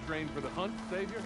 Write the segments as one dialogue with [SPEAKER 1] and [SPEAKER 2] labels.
[SPEAKER 1] trained for the hunt, Savior?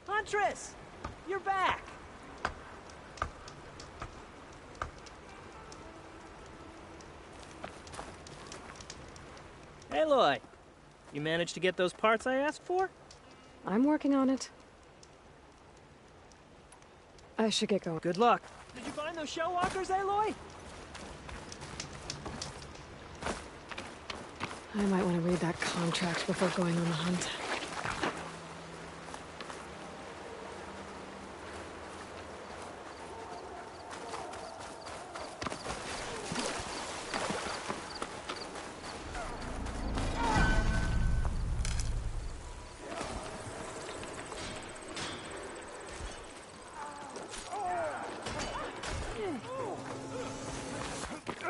[SPEAKER 2] Huntress! You're back! Aloy, you managed to get those parts I asked for?
[SPEAKER 3] I'm working on it. I should get going.
[SPEAKER 2] Good luck. Did you find those shell walkers, Aloy?
[SPEAKER 3] I might want to read that contract before going on the hunt.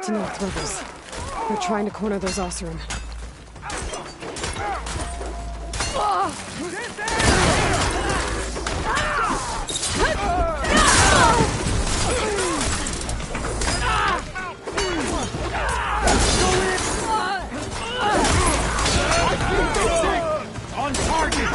[SPEAKER 3] To North Rebels. They're trying to corner those Oseram.
[SPEAKER 1] On target!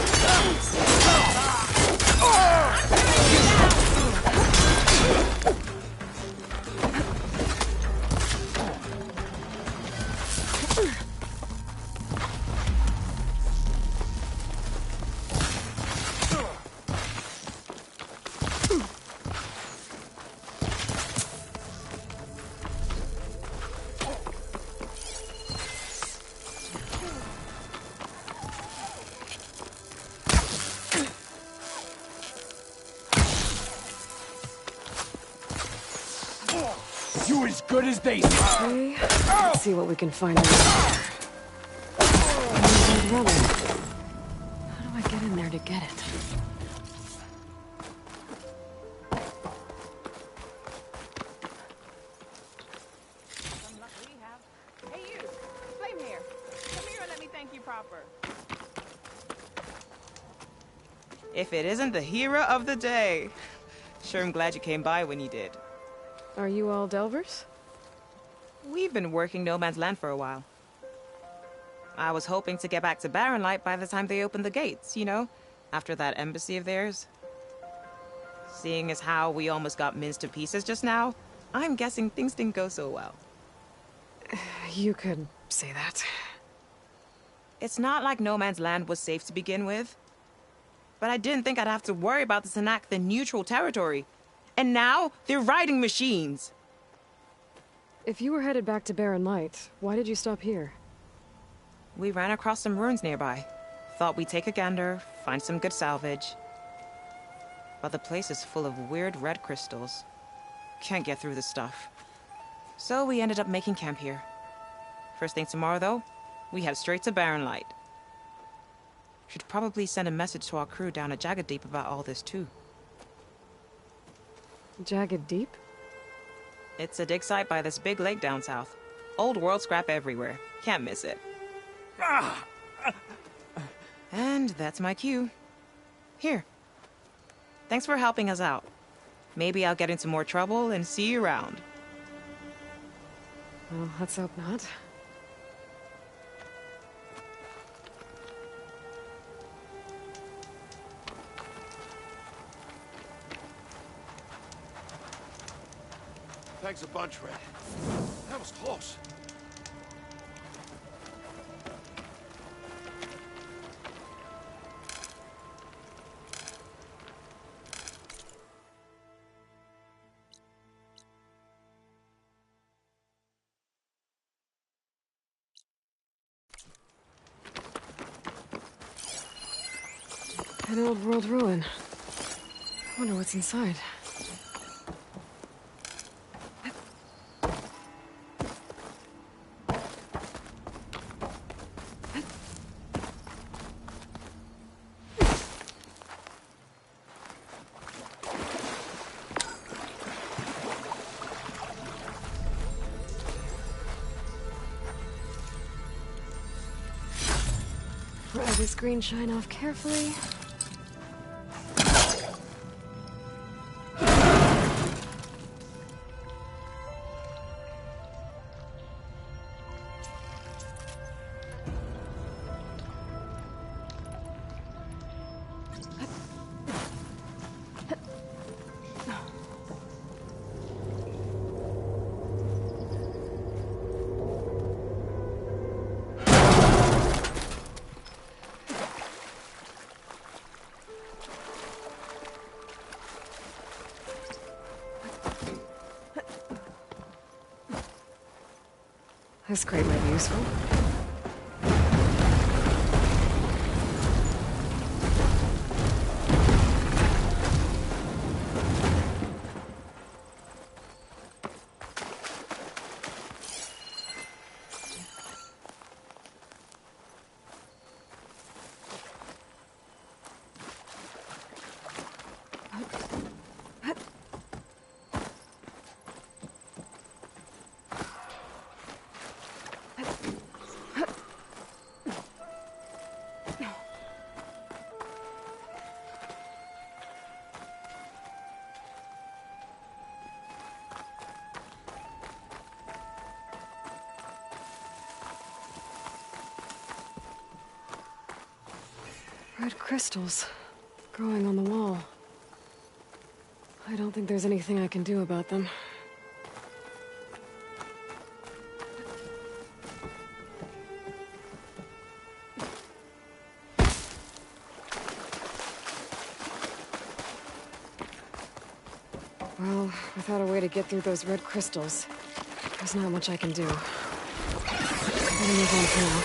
[SPEAKER 1] You as good as they say.
[SPEAKER 3] Okay, let's see what we can find in there. How do I get in there to get it?
[SPEAKER 4] Some luck we have. Hey you, flame here. Come here and let me thank you proper. If it isn't the hero of the day. Sure, I'm glad you came by when you did.
[SPEAKER 3] Are you all Delvers?
[SPEAKER 4] We've been working No Man's Land for a while. I was hoping to get back to Barren Light by the time they opened the gates, you know? After that embassy of theirs. Seeing as how we almost got minced to pieces just now, I'm guessing things didn't go so well.
[SPEAKER 3] You could say that.
[SPEAKER 4] It's not like No Man's Land was safe to begin with. But I didn't think I'd have to worry about this enact the neutral territory. And now, they're riding machines.
[SPEAKER 3] If you were headed back to Barren Light, why did you stop here?
[SPEAKER 4] We ran across some ruins nearby. Thought we'd take a gander, find some good salvage. But the place is full of weird red crystals. Can't get through the stuff. So we ended up making camp here. First thing tomorrow, though, we head straight to Barren Light. Should probably send a message to our crew down at Jagged Deep about all this too.
[SPEAKER 3] Jagged Deep?
[SPEAKER 4] It's a dig site by this big lake down south. Old world scrap everywhere. Can't miss it. And that's my cue. Here. Thanks for helping us out. Maybe I'll get into more trouble and see you around.
[SPEAKER 3] Well, let's hope not.
[SPEAKER 1] Thanks a bunch, Red. That was close.
[SPEAKER 3] An old world ruin. I wonder what's inside. Pry this green shine off carefully. This crate might be useful. Red crystals growing on the wall. I don't think there's anything I can do about them. Well, without a way to get through those red crystals, there's not much I can do. Better move on for now.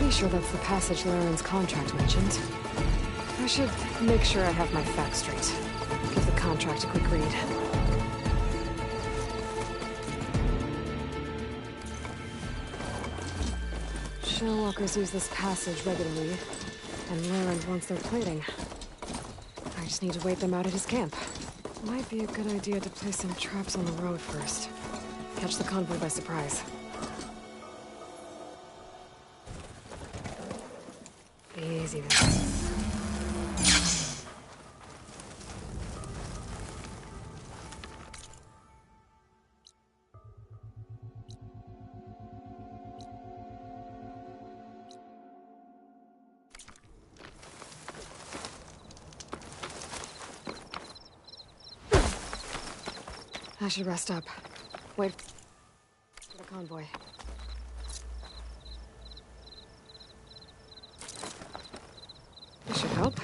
[SPEAKER 3] Pretty sure that's the passage Laren's contract mentioned. I should make sure I have my facts straight. Give the contract a quick read. Shellwalkers use this passage regularly, and Laren wants their plating. I just need to wait them out at his camp. Might be a good idea to place some traps on the road first. Catch the convoy by surprise. Easy then. I should rest up. Wait for the convoy. This should help.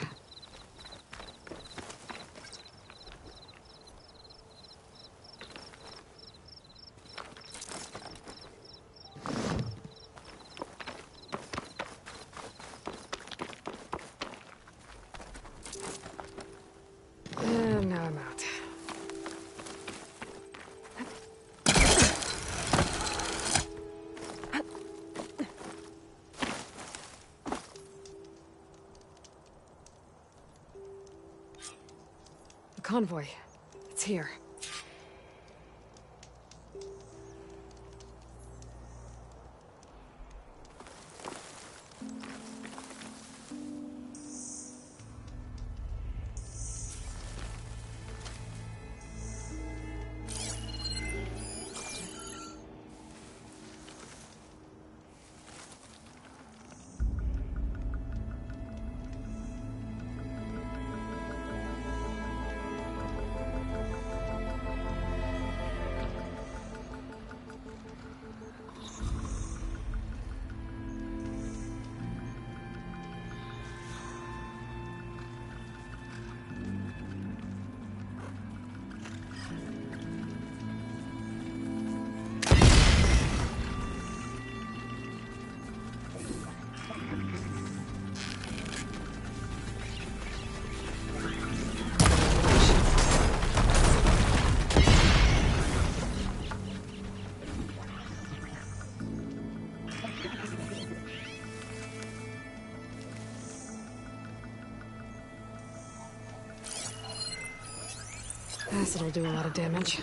[SPEAKER 3] And now I'm out. Convoy. It's here. Acid'll do a lot of damage.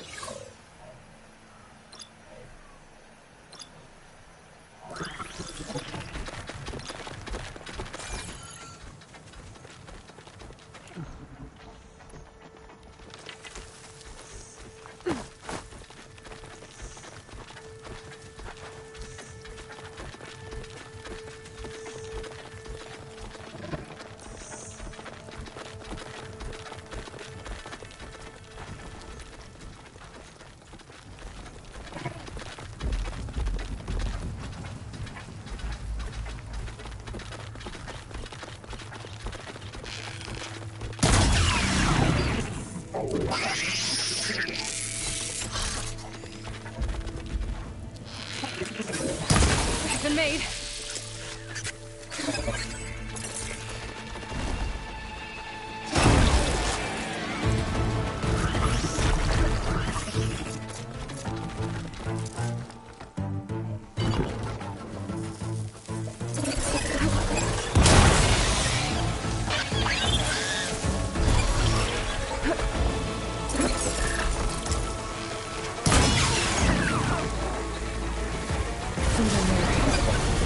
[SPEAKER 3] Been made.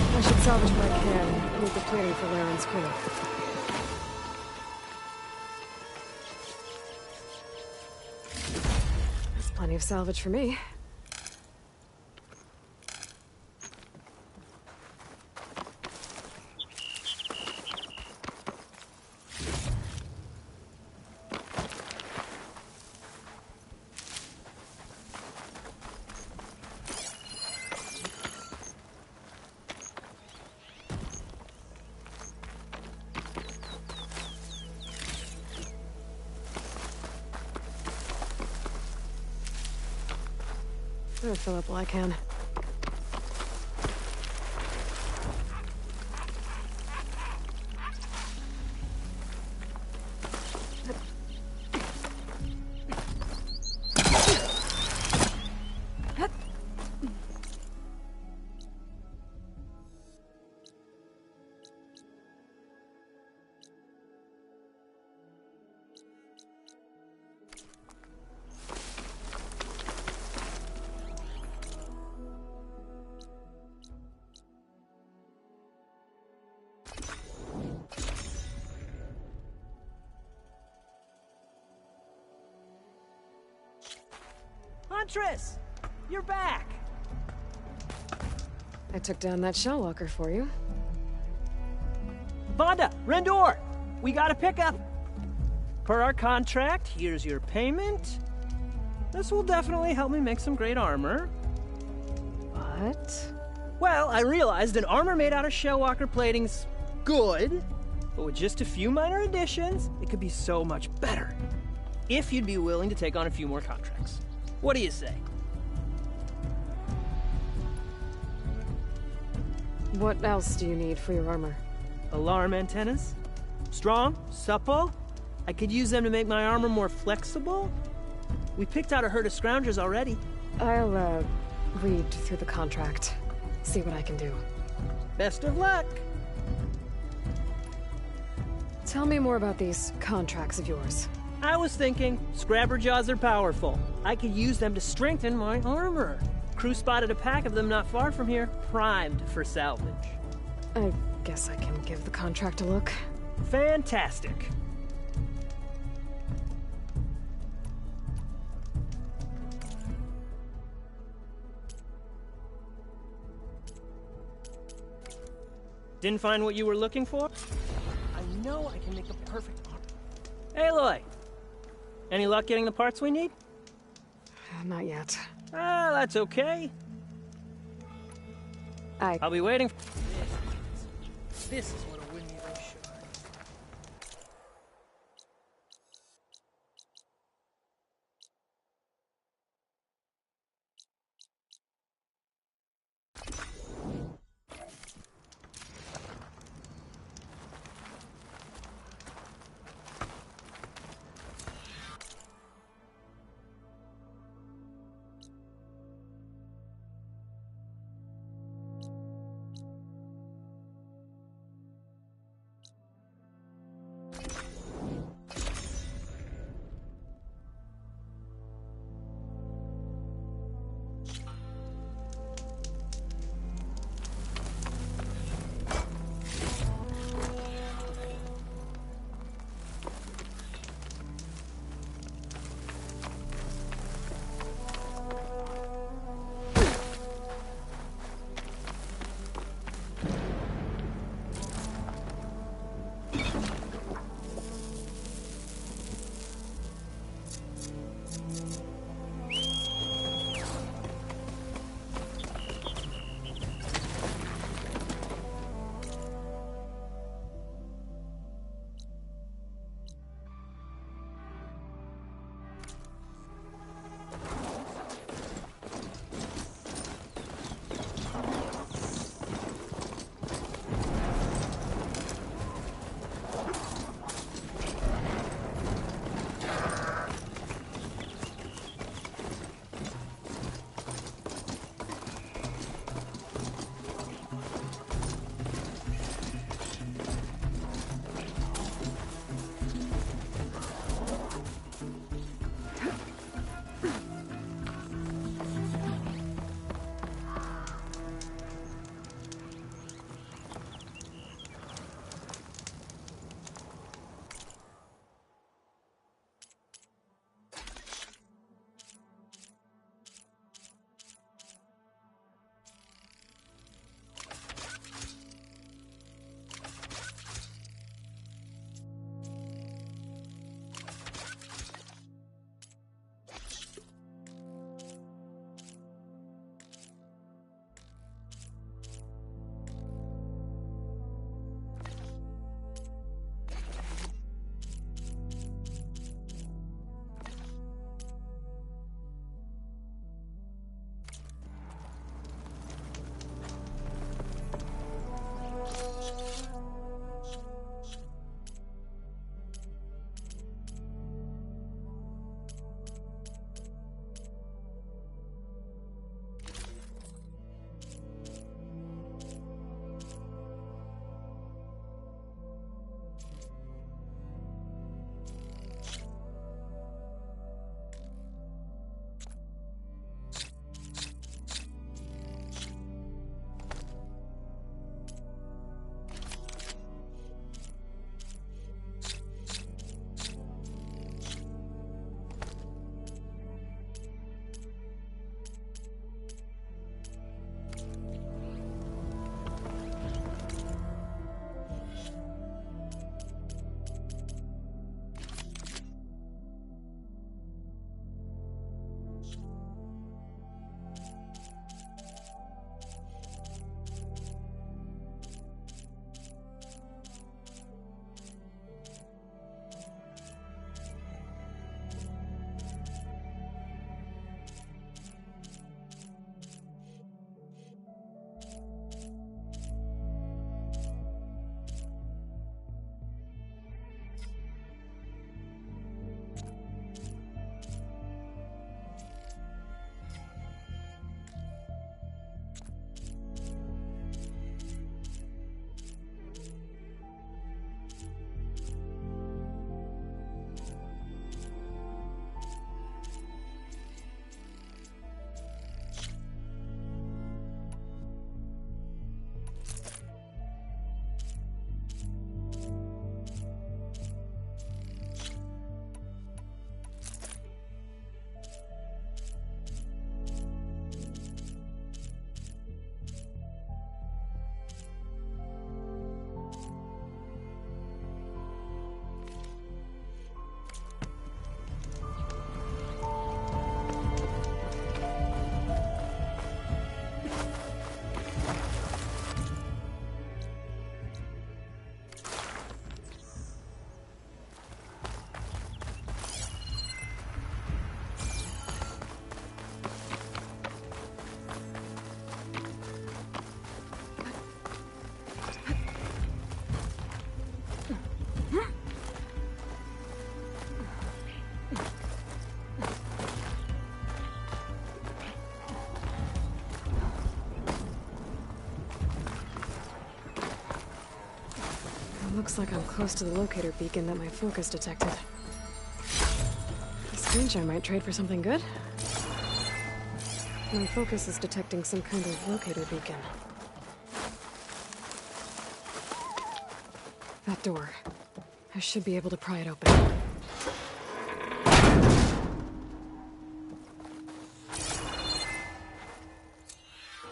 [SPEAKER 3] I should salvage what I can and make the plating for Laren's crew. That's plenty of salvage for me. I'm gonna fill up all I can.
[SPEAKER 2] Huntress! You're back!
[SPEAKER 3] I took down that shell walker for you.
[SPEAKER 2] Vonda! Rendor! We got a pickup! Per our contract, here's your payment. This will definitely help me make some great armor.
[SPEAKER 3] What?
[SPEAKER 2] Well, I realized an armor made out of shellwalker plating's good, but with just a few minor additions, it could be so much better. If you'd be willing to take on a few more contracts. What do you say?
[SPEAKER 3] What else do you need for your armor?
[SPEAKER 2] Alarm antennas? Strong, supple. I could use them to make my armor more flexible. We picked out a herd of scroungers already.
[SPEAKER 3] I'll, read through the contract. See what I can do.
[SPEAKER 2] Best of luck.
[SPEAKER 3] Tell me more about these contracts of yours.
[SPEAKER 2] I was thinking, scrabber jaws are powerful. I could use them to strengthen my armor. Crew spotted a pack of them not far from here, primed for salvage.
[SPEAKER 3] I guess I can give the contract a look.
[SPEAKER 2] Fantastic. Didn't find what you were looking for? I know I can make the perfect armor. Aloy! Any luck getting the parts we need?
[SPEAKER 3] Not yet.
[SPEAKER 2] Ah, that's okay. I'll be waiting. This is what'll win me those shards.
[SPEAKER 3] Looks like I'm close to the locator beacon that my focus detected. This screenshot might trade for something good. My focus is detecting some kind of locator beacon. That door. I should be able to pry it open.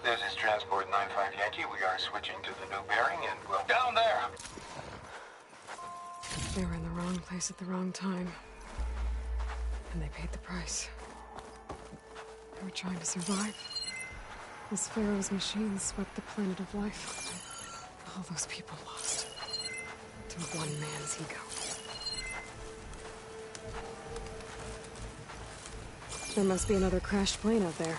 [SPEAKER 5] This is Transport 95 Yankee. We are switching to the new bearing and we'll... Down there!
[SPEAKER 3] They were in the wrong place at the wrong time. And they paid the price. They were trying to survive. As Pharaoh's machines swept the planet of life. All those people lost. To one man's ego. There must be another crashed plane out there.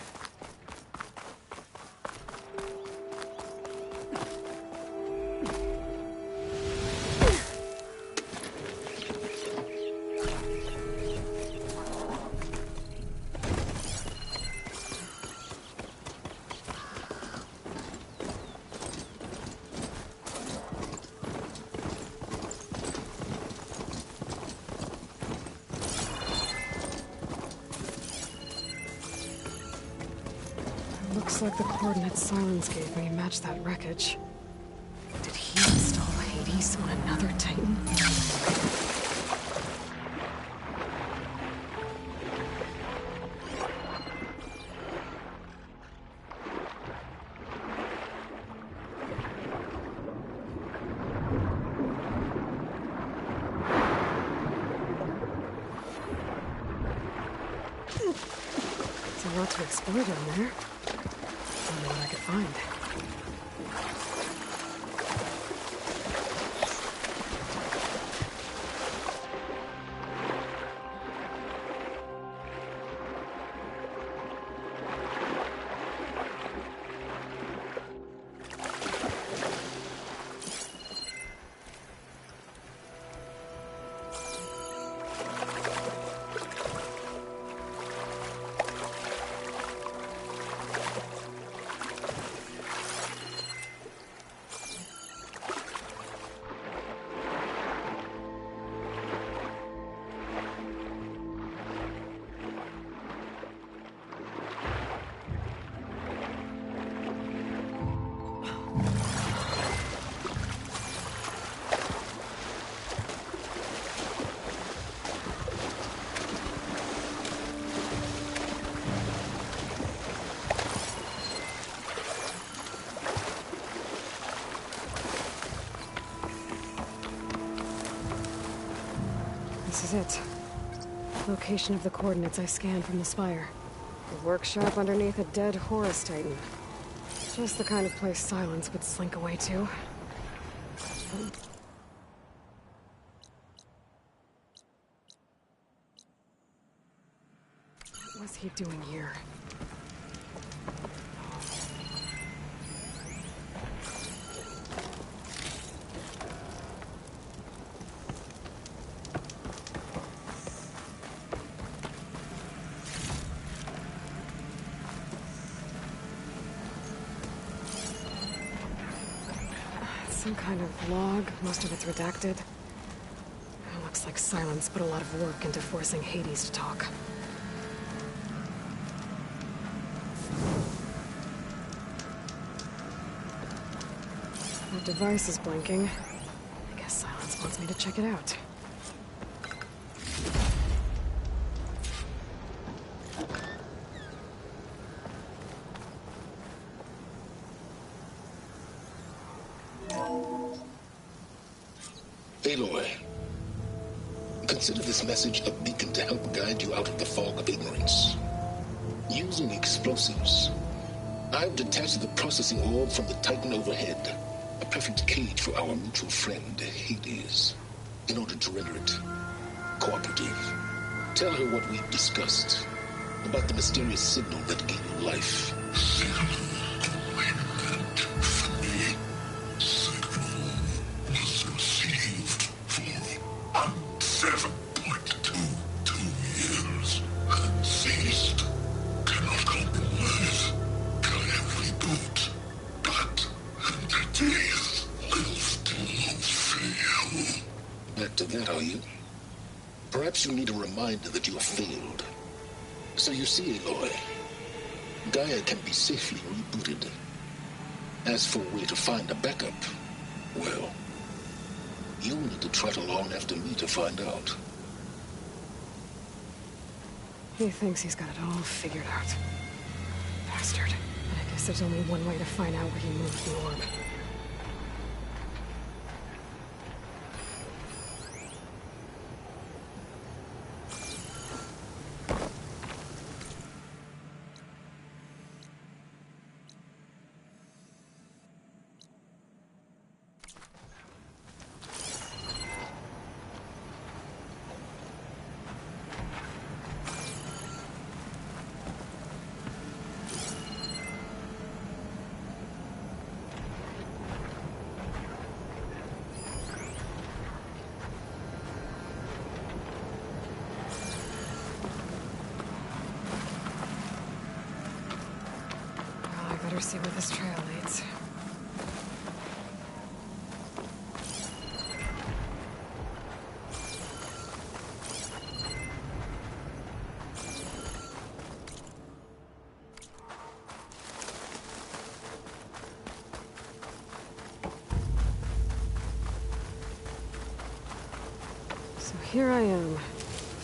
[SPEAKER 3] Looks like the coordinates Silence gave me match that wreckage. Did he install Hades on another Titan? There's a lot to explore down there. I don't know what I could find. This is it. Location of the coordinates I scanned from the spire. A workshop underneath a dead Horus Titan. Just the kind of place Silence would slink away to. What was he doing here? Some kind of log, most of it's redacted. It looks like Silence put a lot of work into forcing Hades to talk. That device is blinking. I guess Silence wants me to check it out.
[SPEAKER 6] Aloy, consider this message a beacon to help guide you out of the fog of ignorance. Using explosives, I've detached the processing orb from the Titan overhead, a perfect cage for our mutual friend, Hades, in order to render it cooperative. Tell her what we've discussed about the mysterious signal that gave you life.
[SPEAKER 7] Days will still fail.
[SPEAKER 6] back to that, are you? Perhaps you need a reminder that you have failed. So you see, Aloy, Gaia can be safely rebooted. As for a way to find a backup, well, you'll need to trot along after me to find out.
[SPEAKER 3] He thinks he's got it all figured out. Bastard. But I guess there's only one way to find out where he moved the orb. Better see where this trail leads. So here I am,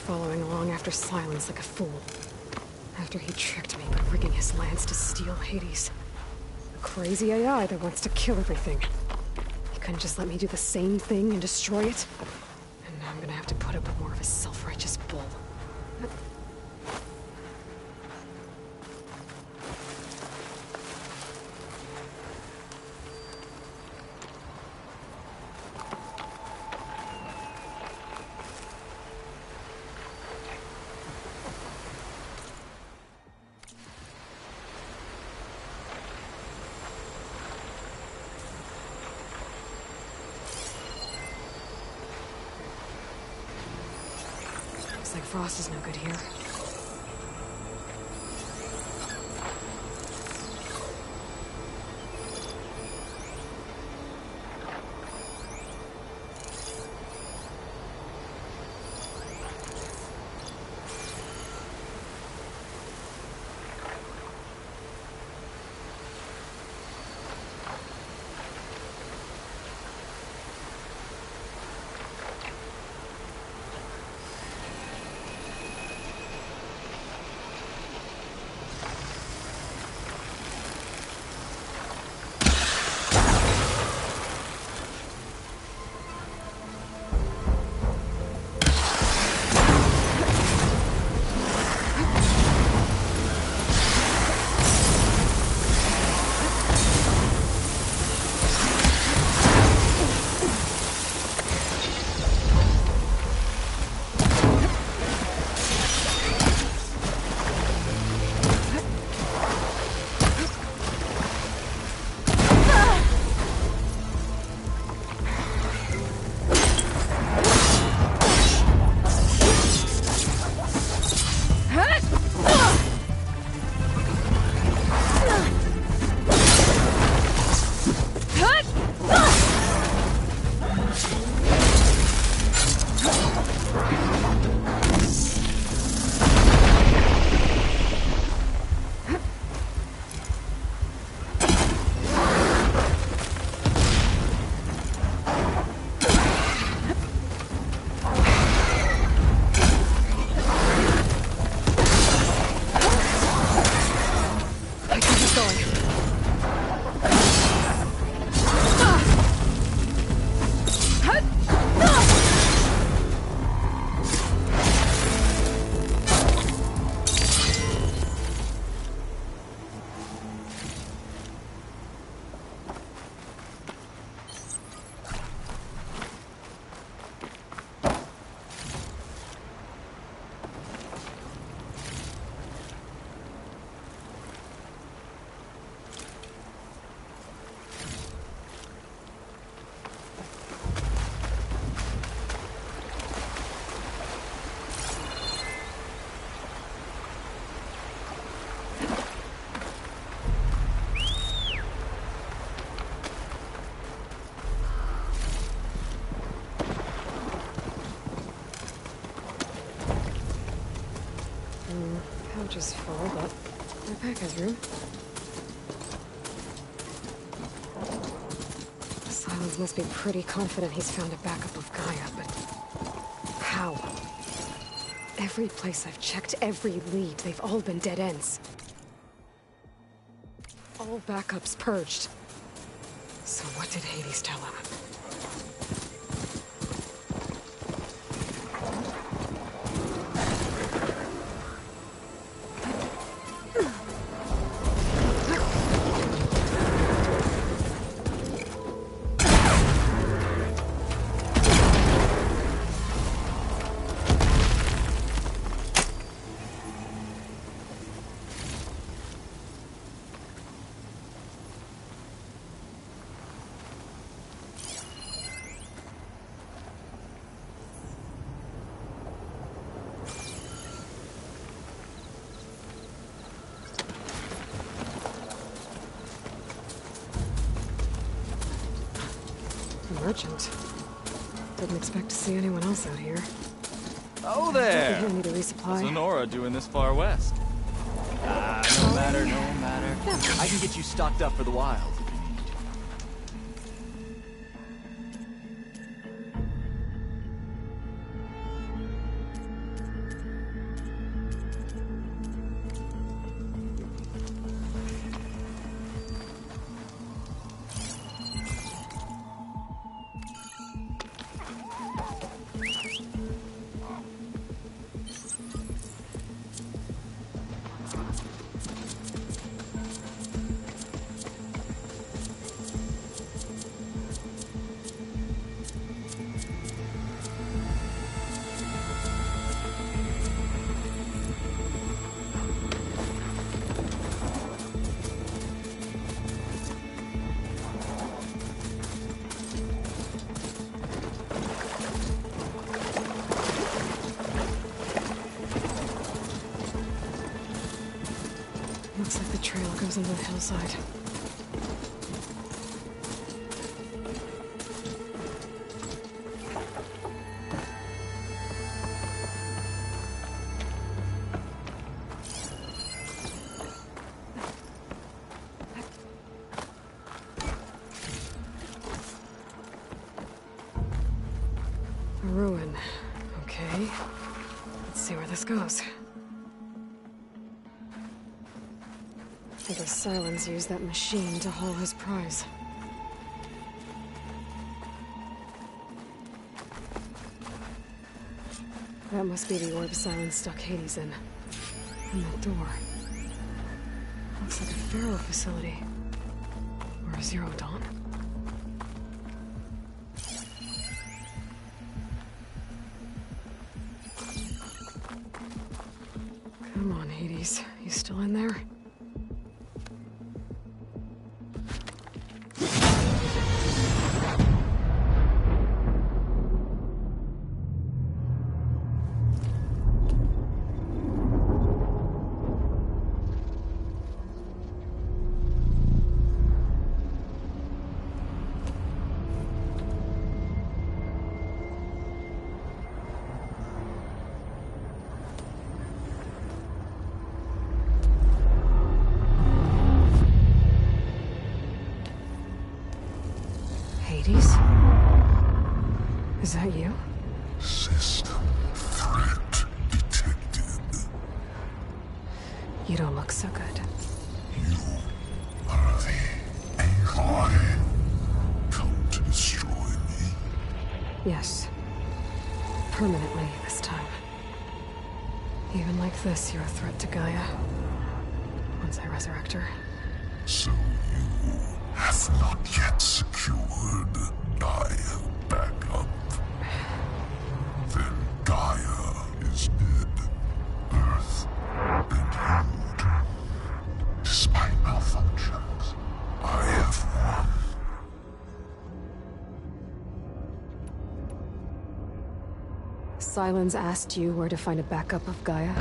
[SPEAKER 3] following along after Silence like a fool. After he tricked me by rigging his lance to steal Hades. A crazy AI that wants to kill everything. He couldn't just let me do the same thing and destroy it. And now I'm gonna have to put up with more of his self-righteous bull. Looks like Frost is no good here. storage is full, but my pack has room. Silence must be pretty confident he's found a backup of Gaia, but how? Every place I've checked, every lead, they've all been dead ends. All backups purged. So what did Hades tell him? Merchant. Didn't expect to see anyone else out here.
[SPEAKER 1] Oh there!
[SPEAKER 3] Hope you need a resupply.
[SPEAKER 1] What's Lenora doing this far west? No matter. I can get you stocked up for the wild if you need.
[SPEAKER 3] Looks like the trail goes into the hillside. A ruin. Okay. Let's see where this goes. I guess Silence used that machine to haul his prize. That must be the orb Silence stuck Hades in. And that door. Looks like a Pharaoh facility. Or a Zero Dawn. Come on, Hades. You still in there? Hades? Is that you?
[SPEAKER 7] System threat detected.
[SPEAKER 3] You don't look so good.
[SPEAKER 7] You are the AI come to destroy me.
[SPEAKER 3] Yes. Permanently this time. Even like this, you're a threat to Gaia. Once I resurrect her.
[SPEAKER 7] So you have not yet secured Gaia backup. Then Gaia is dead. Earth and you doomed. Despite malfunctions, I have won.
[SPEAKER 3] Silence asked you where to find a backup of Gaia?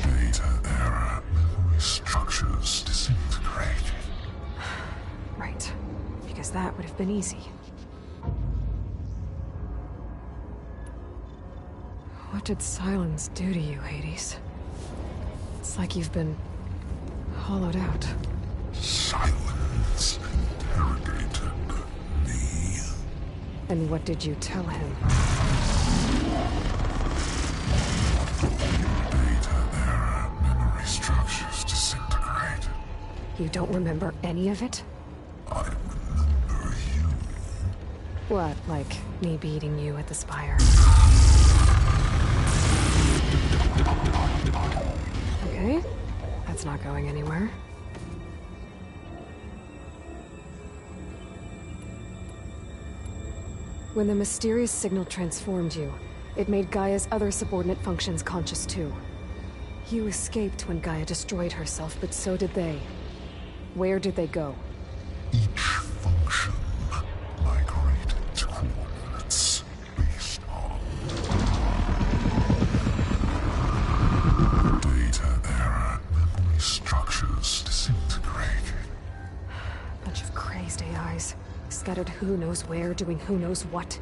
[SPEAKER 7] Data error. Memory structures disintegrated.
[SPEAKER 3] Right. Because that would have been easy. What did silence do to you, Hades? It's like you've been hollowed out.
[SPEAKER 7] Silence interrogated me.
[SPEAKER 3] And what did you tell him?
[SPEAKER 7] Data error, memory structures disintegrate.
[SPEAKER 3] You don't remember any of it?
[SPEAKER 7] I remember you.
[SPEAKER 3] What, like me beating you at the spire? Okay, that's not going anywhere. When the mysterious signal transformed you, it made Gaia's other subordinate functions conscious too. You escaped when Gaia destroyed herself, but so did they. Where did they go?
[SPEAKER 7] Each function migrated to coordinates based on data error, memory structures disintegrated.
[SPEAKER 3] Bunch of crazed AIs, scattered who knows where, doing who knows what.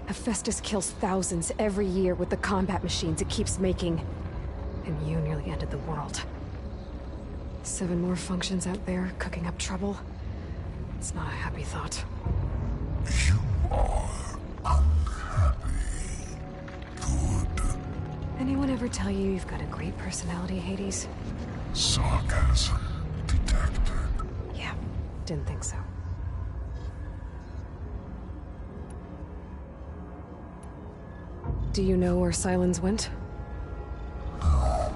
[SPEAKER 3] Hephaestus kills thousands every year with the combat machines it keeps making. And you nearly ended the world. 7 more functions out there, cooking up trouble. It's not a happy thought.
[SPEAKER 7] You are unhappy. Good.
[SPEAKER 3] Anyone ever tell you you've got a great personality, Hades?
[SPEAKER 7] Sarcasm detected.
[SPEAKER 3] Yeah, didn't think so. Do you know where Silence went?
[SPEAKER 7] No.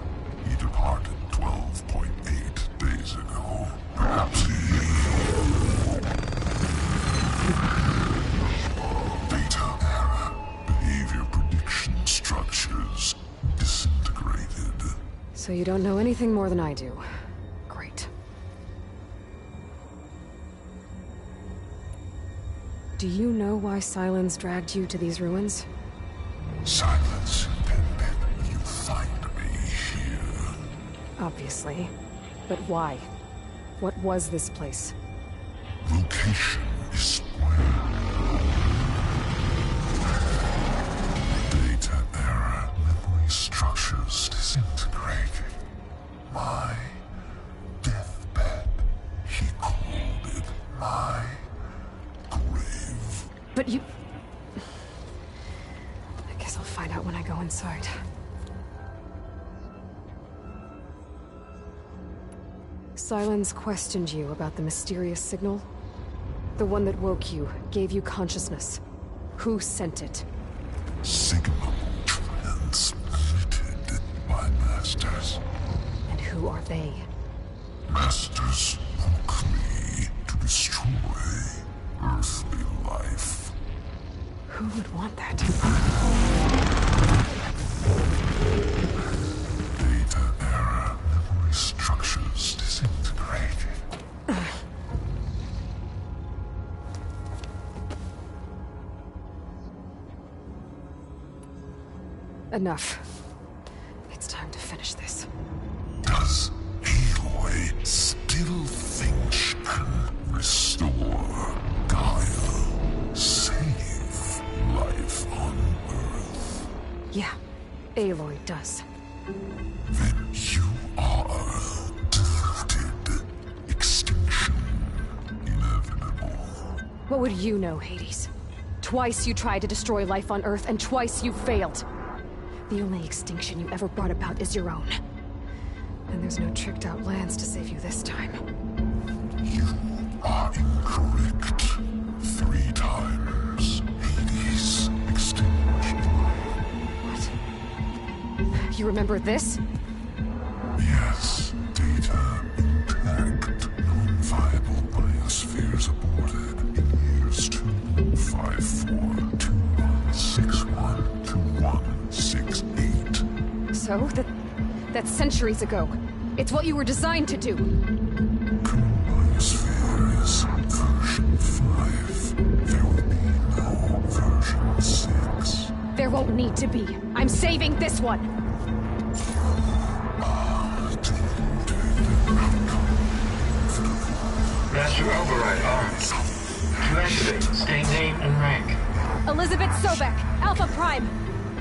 [SPEAKER 7] He departed 12.8 days ago. Perhaps he... Data error. Behavior prediction structures disintegrated.
[SPEAKER 3] So you don't know anything more than I do. Great. Do you know why Silence dragged you to these ruins?
[SPEAKER 7] Silence intended you find me here.
[SPEAKER 3] Obviously. But why? What was this place?
[SPEAKER 7] Location is square. Data error, memory structures disintegrated. My deathbed, he called it my grave.
[SPEAKER 3] But you... I guess I'll find out when I go inside. Silence questioned you about the mysterious signal? The one that woke you, gave you consciousness. Who sent it?
[SPEAKER 7] Signal transmitted by masters.
[SPEAKER 3] And who are they?
[SPEAKER 7] Masters woke me to destroy earthly life.
[SPEAKER 3] Who would want that?
[SPEAKER 7] Data error, memory structures disintegrated.
[SPEAKER 3] Enough. It's time to finish this.
[SPEAKER 7] Does Aloy still think she can restore Gaia? Save life on Earth?
[SPEAKER 3] Yeah, Aloy does.
[SPEAKER 7] Then you are deluded. Extinction inevitable.
[SPEAKER 3] What would you know, Hades? Twice you tried to destroy life on Earth, and twice you failed. The only extinction you ever brought about is your own. And there's no tricked-out lands to save you this time.
[SPEAKER 7] You are incorrect. 3 times. Hades extinguished.
[SPEAKER 3] What? You remember this?
[SPEAKER 7] Yes, data intact. Non-viable biospheres aborted in years 254, 2161, 2168.
[SPEAKER 3] So, that's centuries ago. It's what you were designed to do.
[SPEAKER 7] Biosphere is version 5. There will be no version 6.
[SPEAKER 3] There won't need to be. I'm saving this one.
[SPEAKER 8] Master override armed. To activate, state name and rank.
[SPEAKER 3] Elizabeth Sobek, Alpha Prime.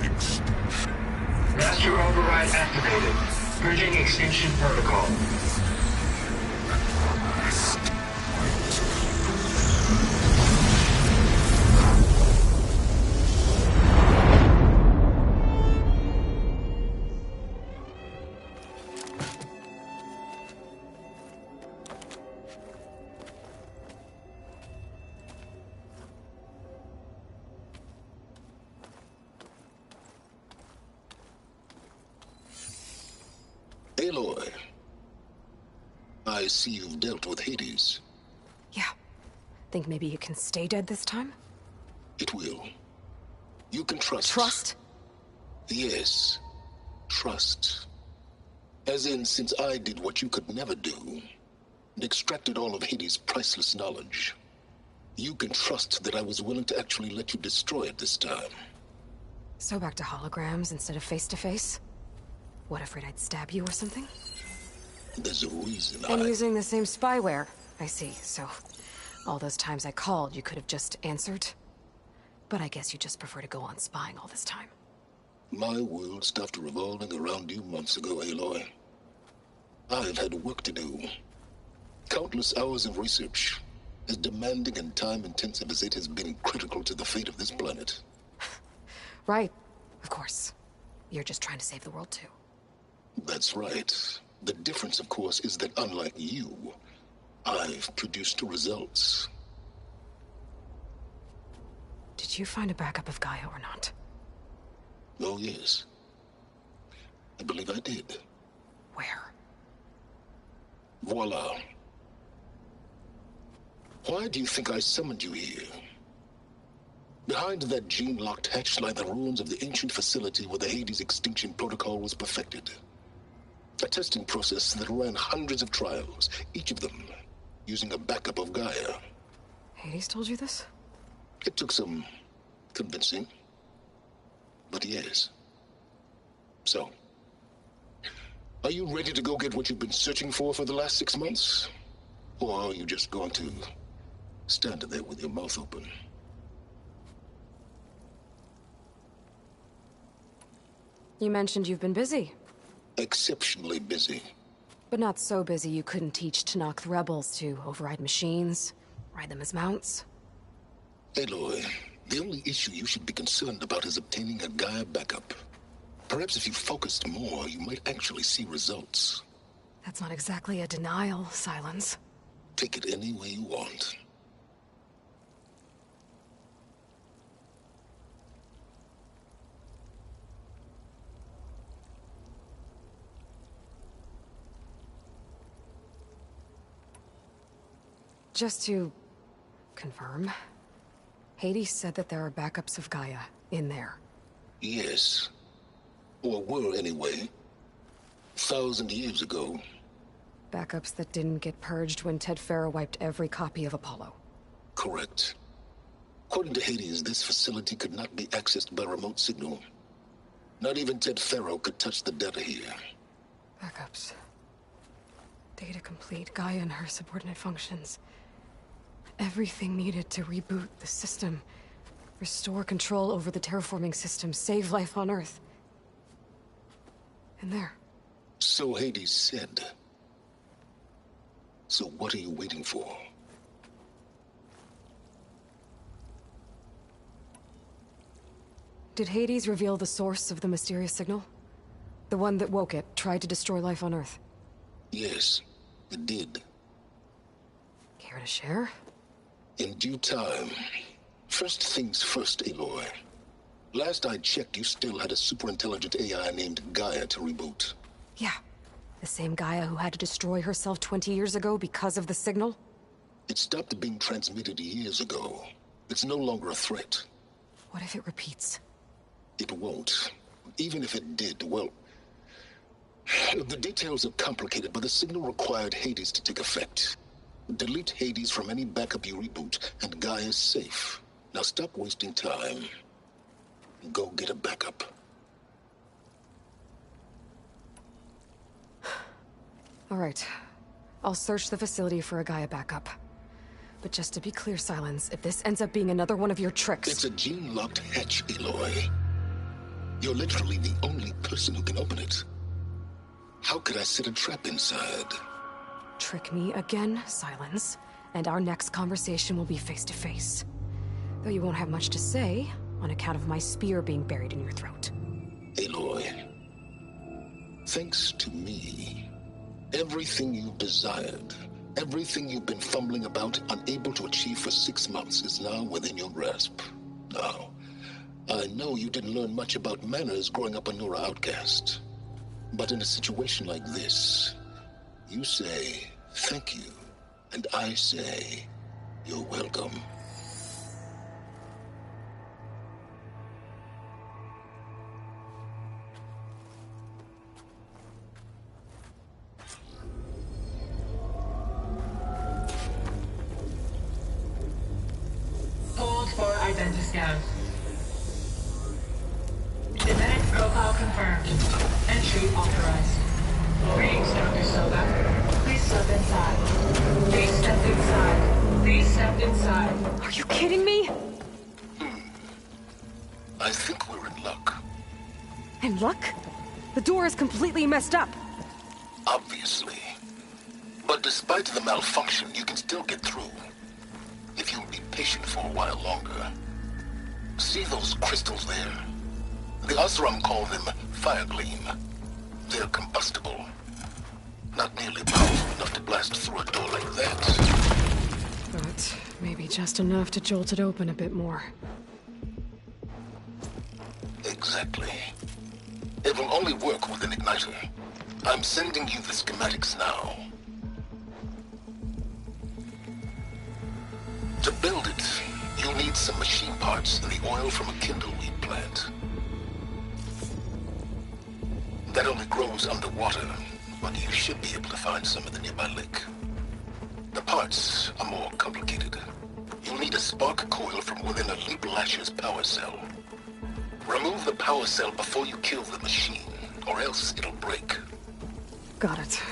[SPEAKER 7] extinction.
[SPEAKER 8] Master override activated. Bridging extinction protocol.
[SPEAKER 6] Aloy, I see you've dealt with Hades.
[SPEAKER 3] Yeah. Think maybe you can stay dead this time?
[SPEAKER 6] It will. You can trust.
[SPEAKER 3] Trust?
[SPEAKER 6] Yes. Trust. As in, since I did what you could never do, and extracted all of Hades' priceless knowledge, you can trust that I was willing to actually let you destroy it this time.
[SPEAKER 3] So back to holograms instead of face-to-face? What, afraid I'd stab you or something?
[SPEAKER 6] There's a reason
[SPEAKER 3] And using the same spyware. I see, so... all those times I called, you could have just answered? But I guess you just prefer to go on spying all this time.
[SPEAKER 6] My world stopped revolving around you months ago, Aloy. I've had work to do. Countless hours of research, as demanding and time-intensive as it has been critical to the fate of this planet.
[SPEAKER 3] Right, of course. You're just trying to save the world, too.
[SPEAKER 6] That's right. The difference, of course, is that unlike you, I've produced results.
[SPEAKER 3] Did you find a backup of Gaia or not?
[SPEAKER 6] Oh, yes. I believe I did.
[SPEAKER 3] Where?
[SPEAKER 6] Voila. Why do you think I summoned you here? Behind that gene-locked hatch lie the ruins of the ancient facility where the Hades extinction protocol was perfected. A testing process that ran hundreds of trials, each of them using a backup of Gaia.
[SPEAKER 3] Hades told you this?
[SPEAKER 6] It took some convincing, but yes. So, are you ready to go get what you've been searching for the last 6 months? Or are you just going to stand there with your mouth open?
[SPEAKER 3] You mentioned you've been busy.
[SPEAKER 6] Exceptionally busy.
[SPEAKER 3] But not so busy you couldn't teach Tanakh the rebels to override machines, ride them as mounts.
[SPEAKER 6] Aloy, the only issue you should be concerned about is obtaining a Gaia backup. Perhaps if you focused more, you might actually see results.
[SPEAKER 3] That's not exactly a denial, Silence.
[SPEAKER 6] Take it any way you want.
[SPEAKER 3] Just to confirm, Hades said that there are backups of Gaia in there.
[SPEAKER 6] Yes. Or were, anyway. 1,000 years ago.
[SPEAKER 3] Backups that didn't get purged when Ted Farrow wiped every copy of Apollo.
[SPEAKER 6] Correct. According to Hades, this facility could not be accessed by remote signal. Not even Ted Farrow could touch the data here.
[SPEAKER 3] Backups. Data complete, Gaia and her subordinate functions. Everything needed to reboot the system. Restore control over the terraforming system, save life on Earth. And there.
[SPEAKER 6] So Hades said. So what are you waiting for?
[SPEAKER 3] Did Hades reveal the source of the mysterious signal? The one that woke it, tried to destroy life on Earth?
[SPEAKER 6] Yes, it did.
[SPEAKER 3] Care to share?
[SPEAKER 6] In due time. First things first, Aloy. Last I checked, you still had a super-intelligent AI named Gaia to reboot.
[SPEAKER 3] Yeah. The same Gaia who had to destroy herself 20 years ago because of the signal?
[SPEAKER 6] It stopped being transmitted years ago. It's no longer a threat.
[SPEAKER 3] What if it repeats?
[SPEAKER 6] It won't. Even if it did, well... the details are complicated, but the signal required Hades to take effect. Delete Hades from any backup you reboot, and Gaia's safe. Now stop wasting time. Go get a backup.
[SPEAKER 3] All right. I'll search the facility for a Gaia backup. But just to be clear, Silence, if this ends up being another one of your tricks...
[SPEAKER 6] It's a gene-locked hatch, Aloy. You're literally the only person who can open it. How could I set a trap inside?
[SPEAKER 3] Trick me again, Silence, and our next conversation will be face to face. Though you won't have much to say, on account of my spear being buried in your throat.
[SPEAKER 6] Aloy, thanks to me, everything you desired, everything you've been fumbling about, unable to achieve for 6 months, is now within your grasp. Now, I know you didn't learn much about manners growing up a Nora outcast. But in a situation like this, you say, thank you, and I say, you're welcome.
[SPEAKER 8] Hold for identiscan. Genetic profile confirmed. Entry authorized. Greetings, Dr. Soga. Please step inside. Please step inside. Please step inside.
[SPEAKER 3] Are you kidding me?
[SPEAKER 6] I think we're in luck.
[SPEAKER 3] In luck? The door is completely messed up.
[SPEAKER 6] Obviously. But despite the malfunction, you can still get through. If you'll be patient for a while longer. See those crystals there? The Osram call them fire gleam. They're combustible. Not nearly powerful enough to blast through a door like that.
[SPEAKER 3] But maybe just enough to jolt it open a bit more.
[SPEAKER 6] Exactly. It will only work with an igniter. I'm sending you the schematics now. To build it, you'll need some machine parts and the oil from a kindleweed plant. That only grows underwater, but you should be able to find some in the nearby lake. The parts are more complicated. You'll need a spark coil from within a Leap Lasher's power cell. Remove the power cell before you kill the machine, or else it'll break.
[SPEAKER 3] Got it.